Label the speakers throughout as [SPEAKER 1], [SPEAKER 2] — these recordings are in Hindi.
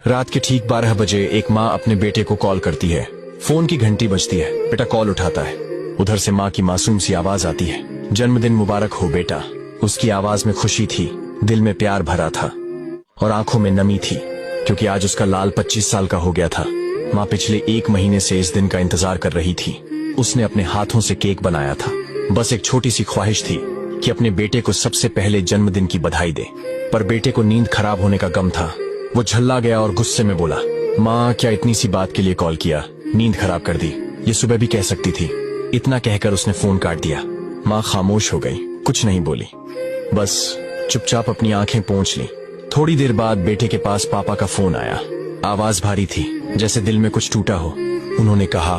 [SPEAKER 1] रात के ठीक 12 बजे एक माँ अपने बेटे को कॉल करती है। फोन की घंटी बजती है। बेटा कॉल उठाता है। उधर से माँ की मासूम सी आवाज आती है, जन्मदिन मुबारक हो बेटा। उसकी आवाज में खुशी थी, दिल में प्यार भरा था और आंखों में नमी थी, क्योंकि आज उसका लाल 25 साल का हो गया था। माँ पिछले 1 महीने से इस दिन का इंतजार कर रही थी। उसने अपने हाथों से केक बनाया था। बस एक छोटी सी ख्वाहिश थी कि अपने बेटे को सबसे पहले जन्मदिन की बधाई दे। पर बेटे को नींद खराब होने का गम था। वो झल्ला गया और गुस्से में बोला, माँ क्या इतनी सी बात के लिए कॉल किया, नींद खराब कर दी, ये सुबह भी कह सकती थी। इतना कहकर उसने फोन काट दिया। माँ खामोश हो गई, कुछ नहीं बोली, बस चुपचाप अपनी आंखें पोंछ ली। थोड़ी देर बाद बेटे के पास पापा का फोन आया। आवाज भारी थी, जैसे दिल में कुछ टूटा हो। उन्होंने कहा,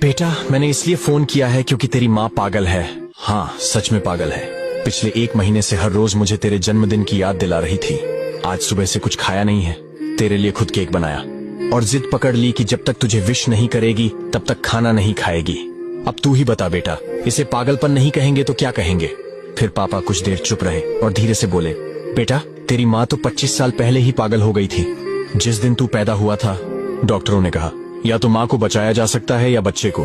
[SPEAKER 1] बेटा मैंने इसलिए फोन किया है क्योंकि तेरी माँ पागल है। हाँ सच में पागल है। पिछले 1 महीने से हर रोज मुझे तेरे जन्मदिन की याद दिला रही थी। आज सुबह से कुछ खाया नहीं है, तेरे लिए खुद केक बनाया और जिद पकड़ ली कि जब तक तुझे विश नहीं करेगी तब तक खाना नहीं खाएगी। अब तू ही बता बेटा, इसे पागलपन नहीं कहेंगे तो क्या कहेंगे। फिर पापा कुछ देर चुप रहे और धीरे से बोले, बेटा तेरी माँ तो 25 साल पहले ही पागल हो गई थी। जिस दिन तू पैदा हुआ था डॉक्टरों ने कहा या तो माँ को बचाया जा सकता है या बच्चे को।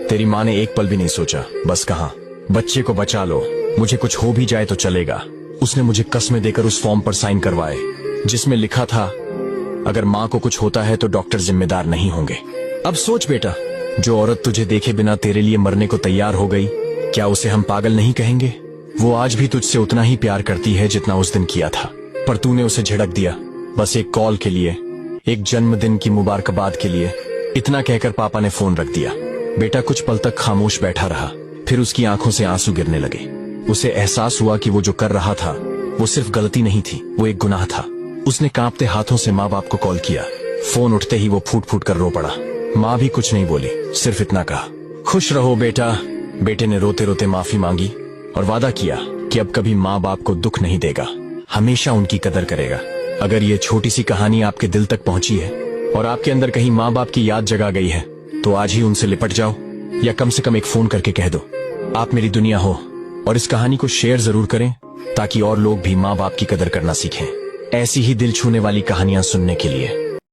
[SPEAKER 1] तेरी माँ ने एक पल भी नहीं सोचा, बस कहा बच्चे को बचा लो, मुझे कुछ हो भी जाए तो चलेगा। उसने मुझे कस्में देकर उस फॉर्म पर साइन करवाए जिसमें लिखा था अगर माँ को कुछ होता है तो डॉक्टर जिम्मेदार नहीं होंगे। अब सोच बेटा, जो औरत तुझे देखे बिना तेरे लिए मरने को तैयार हो गई, क्या उसे हम पागल नहीं कहेंगे। वो आज भी तुझसे उतना ही प्यार करती है जितना उस दिन किया था, पर तूने उसे झिड़क दिया बस एक कॉल के लिए, एक जन्मदिन की मुबारकबाद के लिए। इतना कहकर पापा ने फोन रख दिया। बेटा कुछ पल तक खामोश बैठा रहा, फिर उसकी आंखों से आंसू गिरने लगे। उसे एहसास हुआ कि वो जो कर रहा था वो सिर्फ गलती नहीं थी, वो एक गुनाह था। उसने कांपते हाथों से माँ बाप को कॉल किया। फोन उठते ही वो फूट फूट कर रो पड़ा। माँ भी कुछ नहीं बोली, सिर्फ इतना कहा, खुश रहो बेटा। बेटे ने रोते रोते माफी मांगी और वादा किया कि अब कभी माँ बाप को दुख नहीं देगा, हमेशा उनकी कदर करेगा। अगर ये छोटी सी कहानी आपके दिल तक पहुंची है और आपके अंदर कहीं माँ बाप की याद जगा गई है तो आज ही उनसे लिपट जाओ, या कम से कम एक फोन करके कह दो आप मेरी दुनिया हो। और इस कहानी को शेयर जरूर करें ताकि और लोग भी माँ बाप की कदर करना सीखें। ऐसी ही दिल छूने वाली कहानियां सुनने के लिए